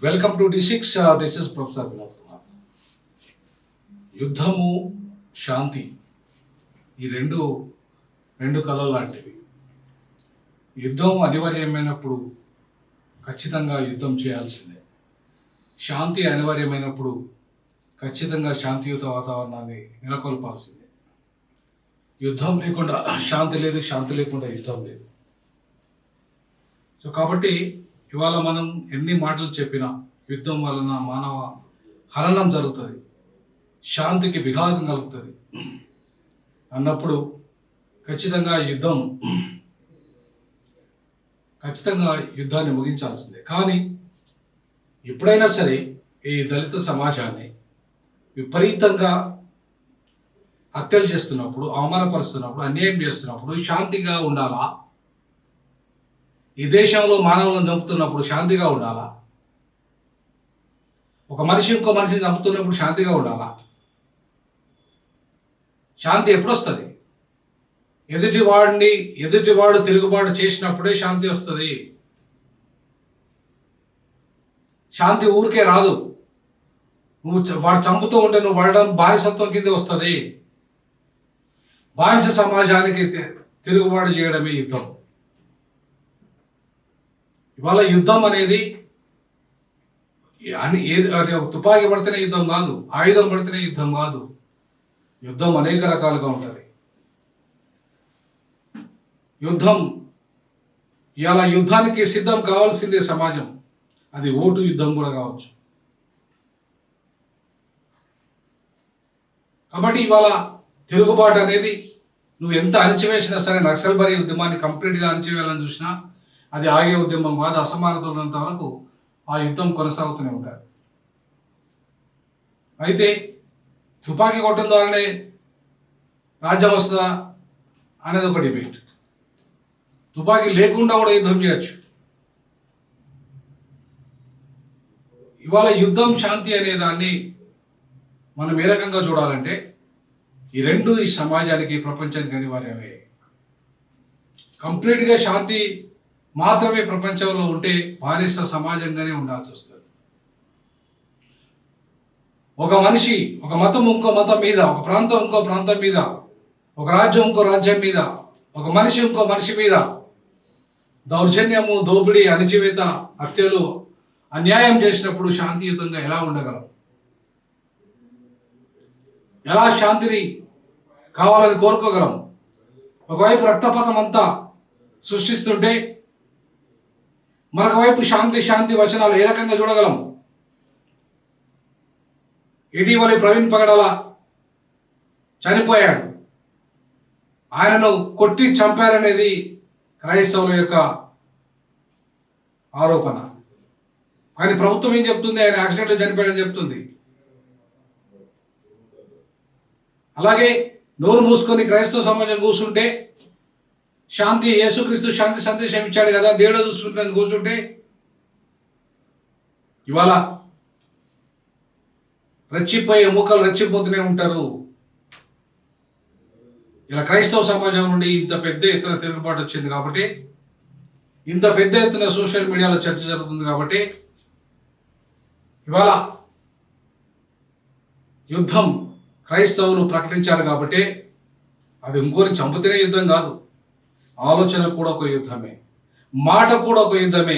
Welcome to D6. This is professor Vinod Kumar. యుద్ధము, శాంతి ఈ రెండు కళలు లాంటివి. యుద్ధం అనివార్యమైనప్పుడు ఖచ్చితంగా యుద్ధం చేయాల్సిందే. శాంతి అనివార్యమైనప్పుడు ఖచ్చితంగా శాంతియుత వాతావరణాన్ని నెలకొల్పాల్సిందే. యుద్ధం లేకుండా శాంతి లేదు, శాంతి లేకుండా యుద్ధం లేదు. సో కాబట్టి ఇవాళ మనం ఎన్ని మాటలు చెప్పినా యుద్ధం వలన మానవ హననం జరుగుతుంది, శాంతికి విఘాతం కలుగుతుంది అన్నప్పుడు ఖచ్చితంగా యుద్ధాన్ని ముగించాల్సిందే. కానీ ఎప్పుడైనా సరే ఈ దళిత సమాజాన్ని విపరీతంగా హత్యలు చేస్తున్నప్పుడు, అవమానపరుస్తున్నప్పుడు, అన్యాయం చేస్తున్నప్పుడు శాంతిగా ఉండాలా? ఈ దేశంలో మానవులను చంపుతున్నప్పుడు శాంతిగా ఉండాలా? ఒక మనిషి ఇంకో మనిషిని చంపుతున్నప్పుడు శాంతిగా ఉండాలా? శాంతి ఎప్పుడు వస్తుంది? ఎదుటివాడు తిరుగుబాటు చేసినప్పుడే శాంతి వస్తుంది. శాంతి ఊరికే రాదు. వాడు చంపుతూ ఉంటే నువ్వు పడడం బానిసత్వం కింద వస్తుంది. బానిస సమాజానికి తిరుగుబాటు చేయడమే యుద్ధం. ఇవాళ యుద్ధం అనేది తుపాకీ పడితేనే యుద్ధం కాదు, ఆయుధం పడితేనే యుద్ధం కాదు. యుద్ధం అనేక రకాలుగా ఉంటుంది. ఇవాళ యుద్ధానికి సిద్ధం కావాల్సిందే సమాజం. అది ఓటు యుద్ధం కూడా కావచ్చు. కాబట్టి ఇవాళ తిరుగుబాటు అనేది నువ్వు ఎంత అణిచివేసినా సరే, నక్సల్బరీ ఉద్యమాన్ని కంప్లీట్గా అణిచివేయాలని చూసినా అది ఆగే ఉద్యమం కాదు. అసమానతలు ఉన్నంత వరకు ఆ యుద్ధం కొనసాగుతూనే ఉంటారు. అయితే తుపాకీ కొట్టడం ద్వారానే రాజ్యం వస్తుందా అనేది ఒక డిబేట్. తుపాకీ లేకుండా కూడా యుద్ధం చేయొచ్చు. ఇవాళ యుద్ధం, శాంతి అనే దాన్ని మనం ఏ రకంగా చూడాలంటే ఈ సమాజానికి, ప్రపంచానికి అనివార్యమే. కంప్లీట్గా శాంతి మాత్రమే ప్రపంచంలో ఉంటే బానిస సమాజంగానే ఉండాల్సి వస్తుంది. ఒక మనిషి ఒక మతం ఇంకో మతం మీద, ఒక ప్రాంతం ఇంకో ప్రాంతం మీద, ఒక రాజ్యం ఇంకో రాజ్యం మీద, ఒక మనిషి ఇంకో మనిషి మీద దౌర్జన్యము, దోపిడీ, అణిచివేత, హత్యలు, అన్యాయం చేసినప్పుడు శాంతియుతంగా ఎలా ఉండగలం? ఎలా శాంతిని కావాలని కోరుకోగలం? ఒకవైపు రక్తపాతం అంతా సృష్టిస్తుంటే మరొక వైపు శాంతి వచనాలు ఏ రకంగా చూడగలం? ఇటీవలి ప్రవీణ్ పగడాల చనిపోయాడు. ఆయనను కొట్టి చంపారనేది క్రైస్తవుల యొక్క ఆరోపణ. కానీ ప్రభుత్వం ఏం చెప్తుంది? ఆయన యాక్సిడెంట్లో చనిపోయాడని చెప్తుంది. అలాగే నోరు మూసుకొని క్రైస్తవ సమాజం కూర్చుంటే, శాంతి, యేసుక్రీస్తు శాంతి సందేశం ఇచ్చాడు కదా, దేవుడు చూసుకుంటాను కూర్చుంటే, ఇవాళ రెచ్చిపోయే మూకలు రెచ్చిపోతూనే ఉంటారు. ఇలా క్రైస్తవ సమాజం నుండి ఇంత పెద్ద ఎత్తున తిరుగుబాటు వచ్చింది కాబట్టి, ఇంత పెద్ద ఎత్తున సోషల్ మీడియాలో చర్చ జరుగుతుంది కాబట్టి, ఇవాళ యుద్ధం క్రైస్తవులు ప్రకటించారు కాబట్టి అది ఇంకోని చంపితేనే యుద్ధం కాదు. ఆలోచన కూడా ఒక యుద్ధమే, మాట కూడా ఒక యుద్ధమే,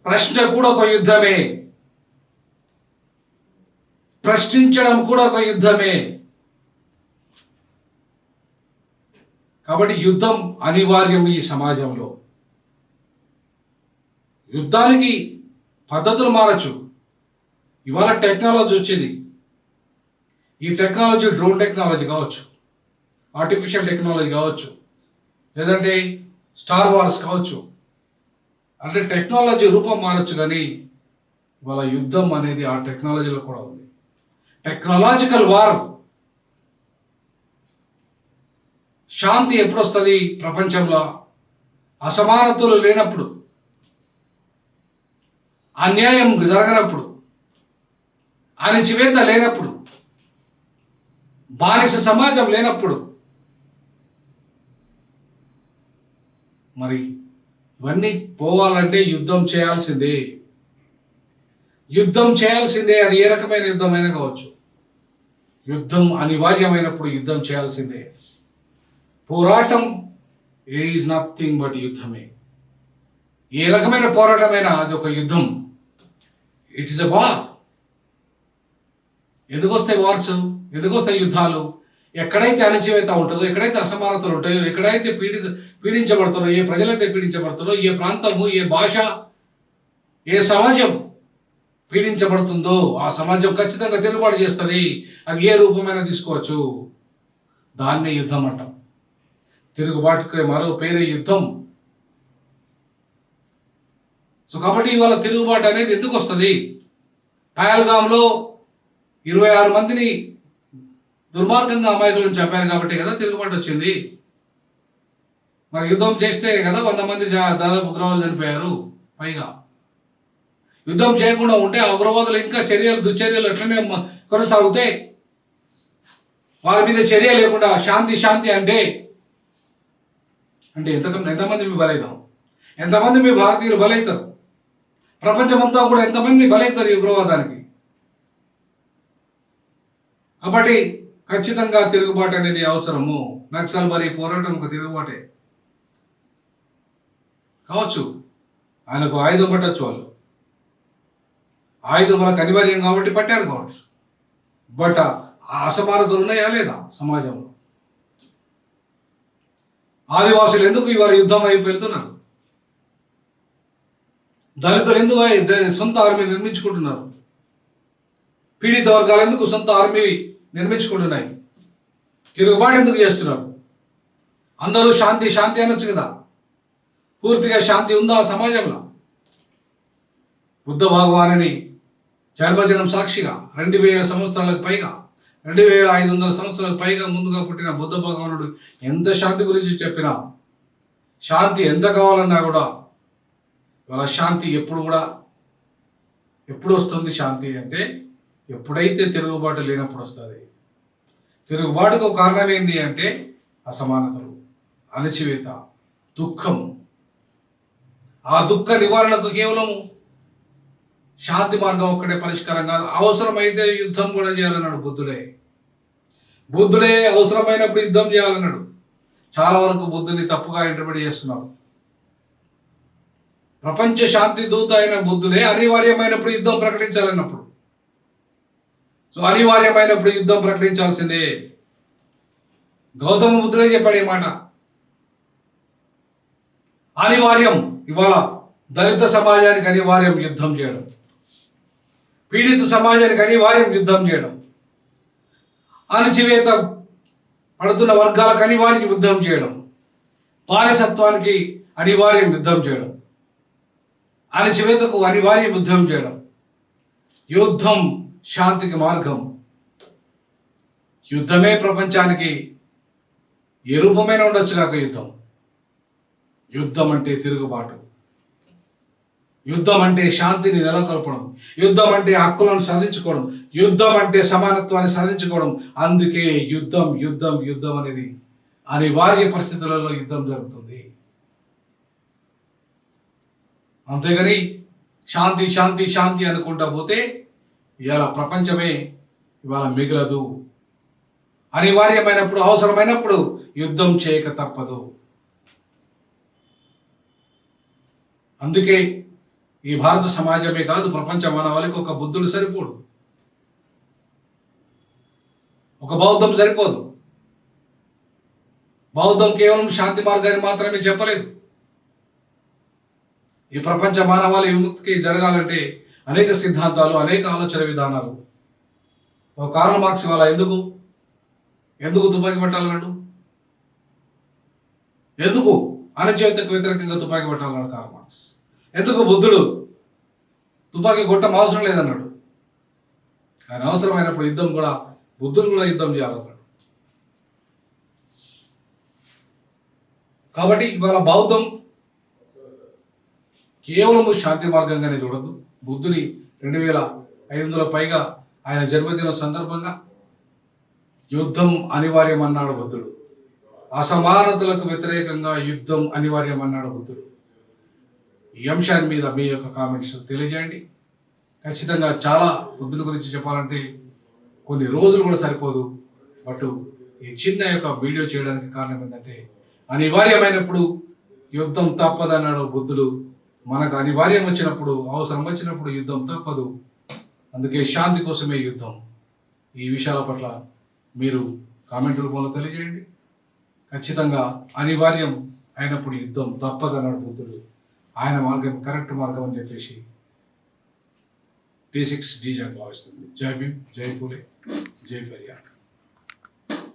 ప్రశ్న కూడా ఒక యుద్ధమే, ప్రశ్నించడం కూడా ఒక యుద్ధమే. కాబట్టి యుద్ధం అనివార్యం ఈ సమాజంలో. యుద్ధానికి పద్ధతులు మారచ్చు. ఇవాళ టెక్నాలజీ వచ్చింది. ఈ టెక్నాలజీ డ్రోన్ టెక్నాలజీ కావచ్చు, ఆర్టిఫిషియల్ టెక్నాలజీ కావచ్చు, లేదంటే స్టార్ వార్స్ కావచ్చు. అంటే టెక్నాలజీ రూపం మారచ్చు, కానీ ఇవాళ యుద్ధం అనేది ఆ టెక్నాలజీలో కూడా ఉంది. Technological war. శాంతి ఎప్పుడు వస్తుంది? ప్రపంచంలో అసమానతలు లేనప్పుడు, అన్యాయం జరగనప్పుడు, అణచివేత లేనప్పుడు, బానిస సమాజం లేనప్పుడు. మరి ఇవన్నీ పోవాలంటే యుద్ధం చేయాల్సిందే. యుద్ధం చేయాల్సిందే. అది ఏ రకమైన యుద్ధమైనా కావచ్చు. యుద్ధం అనివార్యమైనప్పుడు యుద్ధం చేయాల్సిందే. పోరాటం ఈజ్ నథింగ్ బట్ యుద్ధమే. ఏ రకమైన పోరాటమైనా అది ఒక యుద్ధం. It is a war. ఎందుకు వస్తాయి వార్స్? ఎందుకు వస్తాయి యుద్ధాలు? ఎక్కడైతే అణచివేత ఉంటుందో, ఎక్కడైతే అసమానతలు ఉంటాయో, ఎక్కడైతే పీడించబడతారో, ఏ ప్రజలైతే పీడించబడతారో, ఏ ప్రాంతము, ఏ భాష, ఏ సమాజం పీడించబడుతుందో ఆ సమాజం ఖచ్చితంగా తిరుగుబాటు చేస్తుంది. అది ఏ రూపమైనా తీసుకోవచ్చు. దాన్నే యుద్ధం అంటాం. తిరుగుబాటుకి మరో పేరే యుద్ధం. సో కాబట్టి ఇవాళ తిరుగుబాటు అనేది ఎందుకు వస్తుంది? పహల్గామ్లో 26 మందిని దుర్మార్గంగా అమాయకులను చంపారు కాబట్టి కదా తిరుగుబాటు వచ్చింది. మరి యుద్ధం చేస్తే కదా 100 మంది దాదాపు ఉగ్రవాదులు చనిపోయారు. పైగా యుద్ధం చేయకుండా ఉంటే ఆ ఉగ్రవాదులు ఇంకా దుశ్చర్యలు ఎట్లనే కొనసాగుతాయి. వారి మీద చర్య లేకుండా శాంతి శాంతి అంటే ఎంతమంది మీ బలైతాం? ఎంతమంది మీ భారతీయులు బలైతారు? ప్రపంచమంతా కూడా ఎంతమంది బలైతారు ఈ ఉగ్రవాదానికి? కాబట్టి ఖచ్చితంగా తిరుగుబాటు అనేది అవసరము. నక్సల్బరీ పోరాటం ఒక తిరుగుబాటే కావచ్చు. ఆయనకు ఆయుధం పట్టచ్చు. వాళ్ళు ఆయుధం వాళ్ళకి అనివార్యం కాబట్టి పట్టారు కావచ్చు. బట్ ఆ అసమానతలు ఉన్నాయా లేదా సమాజంలో? ఆదివాసులు ఎందుకు ఇవాళ యుద్ధం వైపు వెళ్తున్నారు? దళితులు ఎందుకు సొంత ఆర్మీ నిర్మించుకుంటున్నారు? పీడిత వర్గాలు ఎందుకు సొంత ఆర్మీ నిర్మించుకుంటున్నాయి? తిరుగుబాటు ఎందుకు చేస్తున్నారు? అందరూ శాంతి శాంతి అనొచ్చు కదా. పూర్తిగా శాంతి ఉందా ఆ సమాజంలో? బుద్ధ భగవానుని జన్మదినం సాక్షిగా 2000 సంవత్సరాలకు పైగా 2500 సంవత్సరాలకు పైగా ముందుగా పుట్టిన బుద్ధ భగవానుడు ఎంత శాంతి గురించి చెప్పినా, శాంతి ఎంత కావాలన్నా కూడా ఇవాళ శాంతి ఎప్పుడు వస్తుంది? శాంతి అంటే ఎప్పుడైతే తిరుగుబాటు లేనప్పుడు వస్తుంది. తిరుగుబాటుకు కారణం ఏంటి అంటే అసమానతలు, అణచివేత, దుఃఖం. ఆ దుఃఖ నివారణకు కేవలం శాంతి మార్గం ఒక్కటే పరిష్కారం కాదు. అవసరమైతే యుద్ధం కూడా చేయాలన్నాడు బుద్ధుడే అవసరమైనప్పుడు యుద్ధం చేయాలన్నాడు. చాలా వరకు బుద్ధుని తప్పుగా ఇంటర్ప్రిట్ చేస్తున్నారు. ప్రపంచ శాంతి దూత అయిన బుద్ధుడే అనివార్యమైనప్పుడు యుద్ధం ప్రకటించాలన్నప్పుడు. సో అనివార్యమైనప్పుడు యుద్ధం ప్రకటించాల్సిందే. గౌతమ బుద్ధుడే చెప్పాడు ఈ మాట. అనివార్యం. ఇవాళ దళిత సమాజానికి అనివార్యం యుద్ధం చేయడం. పీడిత సమాజానికి అనివార్యం యుద్ధం చేయడం. అణచివేత పడుతున్న వర్గాలకు అనివార్యం యుద్ధం చేయడం. బానిసత్వానికి అనివార్యం యుద్ధం చేయడం. అణచివేతకు అనివార్యం యుద్ధం చేయడం. యుద్ధం శాంతికి మార్గం. యుద్ధమే ప్రపంచానికి ఏ రూపమైన ఉండొచ్చు కాక యుద్ధం. యుద్ధం అంటే తిరుగుబాటు. యుద్ధం అంటే శాంతిని నెలకొల్పడం. యుద్ధం అంటే హక్కులను సాధించుకోవడం. యుద్ధం అంటే సమానత్వాన్ని సాధించుకోవడం. అందుకే యుద్ధం యుద్ధం యుద్ధం అనేది అనివార్య పరిస్థితులలో యుద్ధం జరుగుతుంది. అంతేగాని శాంతి శాంతి శాంతి అనుకుంటా పోతే ఇవాళ ప్రపంచమే ఇవాళ మిగలదు. అనివార్యమైనప్పుడు, అవసరమైనప్పుడు యుద్ధం చేయక తప్పదు. అందుకే ఈ భారత సమాజమే కాదు, ప్రపంచ మానవాళికి ఒక బుద్ధుడు సరిపోడు, ఒక బౌద్ధం సరిపోదు. బౌద్ధం కేవలం శాంతి మార్గాన్ని మాత్రమే చెప్పలేదు. ఈ ప్రపంచ మానవాళి విముక్తికి జరగాలంటే అనేక సిద్ధాంతాలు, అనేక ఆలోచన విధానాలు. ఒక కార్ల్ మార్క్స్ వాళ్ళ ఎందుకు తుపాకీ పట్టాలన్నాడు? ఎందుకు అణచివేతకు వ్యతిరేకంగా తుపాకీ పట్టాలన్నాడు కార్ల్ మార్క్స్? ఎందుకు బుద్ధుడు తుపాకీ కొట్టం అవసరం లేదన్నాడు? ఆయన అవసరమైనప్పుడు యుద్ధం కూడా, బుద్ధుడు కూడా యుద్ధం చేయాలన్నాడు. కాబట్టి ఇవాళ బౌద్ధం కేవలం శాంతి మార్గంగానే చూడదు. బుద్ధుని 2500 పైగా ఆయన జన్మదినం సందర్భంగా యుద్ధం అనివార్యం అన్నాడు బుద్ధుడు. అసమానతలకు వ్యతిరేకంగా యుద్ధం అనివార్యం అన్నాడు బుద్ధుడు. ఈ అంశాన్ని మీద మీ యొక్క కామెంట్స్ తెలియజేయండి. ఖచ్చితంగా చాలా బుద్ధుల గురించి చెప్పాలంటే కొన్ని రోజులు కూడా సరిపోదు. బట్ ఈ చిన్న యొక్క వీడియో చేయడానికి కారణం ఏంటంటే అనివార్యమైనప్పుడు యుద్ధం తప్పదన్నాడు బుద్ధుడు. మనకు అనివార్యం వచ్చినప్పుడు, అవసరం వచ్చినప్పుడు యుద్ధం తప్పదు. అందుకే శాంతి కోసమే యుద్ధం. ఈ విషయాల పట్ల మీరు కామెంట్ రూపంలో తెలియజేయండి. ఖచ్చితంగా అనివార్యం అయినప్పుడు యుద్ధం తప్పదన్నాడు బుద్ధుడు. ఆయన మార్గం కరెక్ట్ మార్గం అని చెప్పేసి T6 డీజే భావిస్తుంది. జై భీమ్, జై పూలే, జై పెరియార్.